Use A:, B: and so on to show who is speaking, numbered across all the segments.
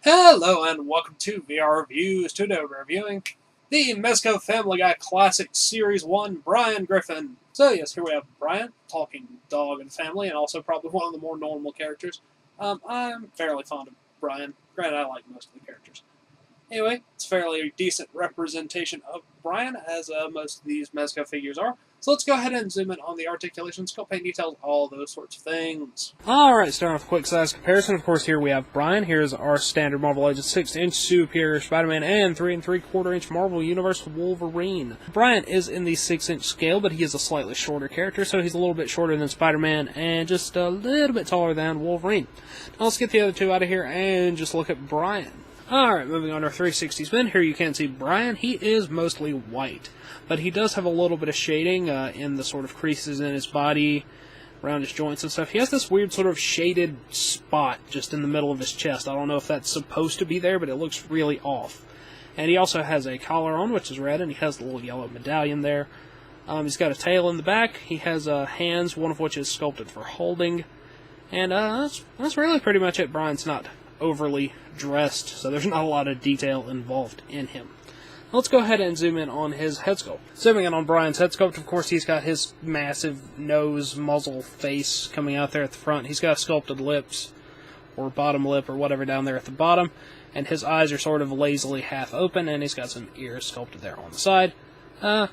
A: Hello and welcome to VR Reviews. Today we're reviewing the Mezco Family Guy Classic Series 1 Brian Griffin. So yes, here we have Brian, talking dog and family, and also probably one of the more normal characters. I'm fairly fond of Brian. Granted, I like most of the characters. Anyway, it's a fairly decent representation of Brian, as most of these Mezco figures are. So let's go ahead and zoom in on the articulation, sculpt paint details, all those sorts of things. Alright, starting with a quick size comparison. Of course, here we have Brian. Here's our standard Marvel Legends 6-inch Superior Spider-Man and 3 3/4-inch Marvel Universe Wolverine. Brian is in the 6-inch scale, but he is a slightly shorter character, so he's a little bit shorter than Spider-Man and just a little bit taller than Wolverine. Now let's get the other two out of here and just look at Brian. Alright, moving on to our 360 spin. Here you can see Brian. He is mostly white, but he does have a little bit of shading in the sort of creases in his body, around his joints and stuff. He has this weird sort of shaded spot just in the middle of his chest. I don't know if that's supposed to be there, but it looks really off. And he also has a collar on, which is red, and he has a little yellow medallion there. He's got a tail in the back. He has hands, one of which is sculpted for holding. And that's really pretty much it. Brian's not overly dressed, so there's not a lot of detail involved in him. Let's go ahead and zoom in on his head sculpt. Zooming in on Brian's head sculpt, of course, he's got his massive nose, muzzle, face coming out there at the front. He's got sculpted lips, or bottom lip, or whatever down there at the bottom, and his eyes are sort of lazily half open, and he's got some ears sculpted there on the side.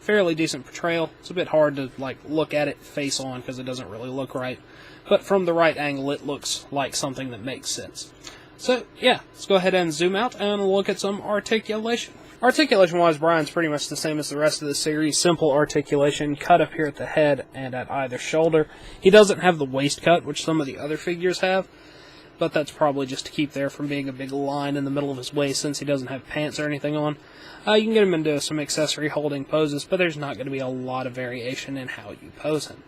A: Fairly decent portrayal. It's a bit hard to look at it face on because it doesn't really look right, but from the right angle it looks like something that makes sense. So, yeah, let's go ahead and zoom out and look at some articulation. Articulation-wise, Brian's pretty much the same as the rest of the series. Simple articulation, cut up here at the head and at either shoulder. He doesn't have the waist cut, which some of the other figures have, but that's probably just to keep there from being a big line in the middle of his waist since he doesn't have pants or anything on. You can get him into some accessory holding poses, but there's not going to be a lot of variation in how you pose him.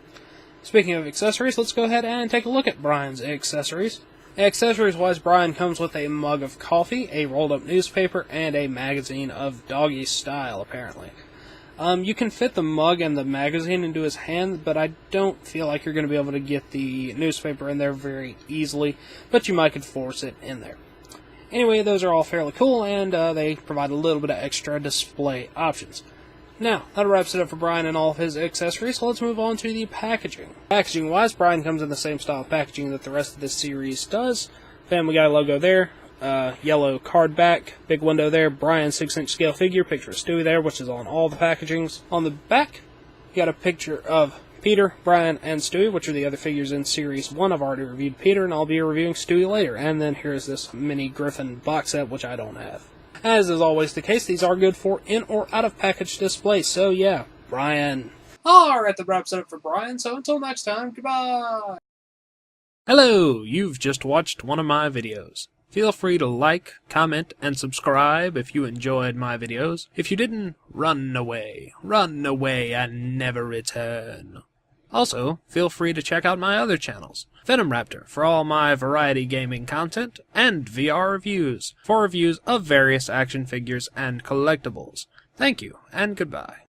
A: Speaking of accessories, let's go ahead and take a look at Brian's accessories. Accessories-wise, Brian comes with a mug of coffee, a rolled-up newspaper, and a magazine of doggy style, apparently. You can fit the mug and the magazine into his hand, but I don't feel like you're going to be able to get the newspaper in there very easily, but you might could force it in there. Anyway, those are all fairly cool, and they provide a little bit of extra display options. Now, that wraps it up for Brian and all of his accessories, so let's move on to the packaging. Packaging-wise, Brian comes in the same style of packaging that the rest of this series does. Family Guy logo there, yellow card back, big window there, Brian 6-inch scale figure, picture of Stewie there, which is on all the packagings. On the back, you got a picture of Peter, Brian, and Stewie, which are the other figures in Series 1. I've already reviewed Peter, and I'll be reviewing Stewie later. And then here's this mini Griffin box set, which I don't have. As is always the case, these are good for in or out of package display, so yeah, Brian. Alright, that wraps it up for Brian, so until next time, goodbye! Hello, you've just watched one of my videos. Feel free to like, comment, and subscribe if you enjoyed my videos. If you didn't, run away and never return. Also, feel free to check out my other channels, Venom Raptor for all my variety gaming content, and VR Reviews for reviews of various action figures and collectibles. Thank you, and goodbye.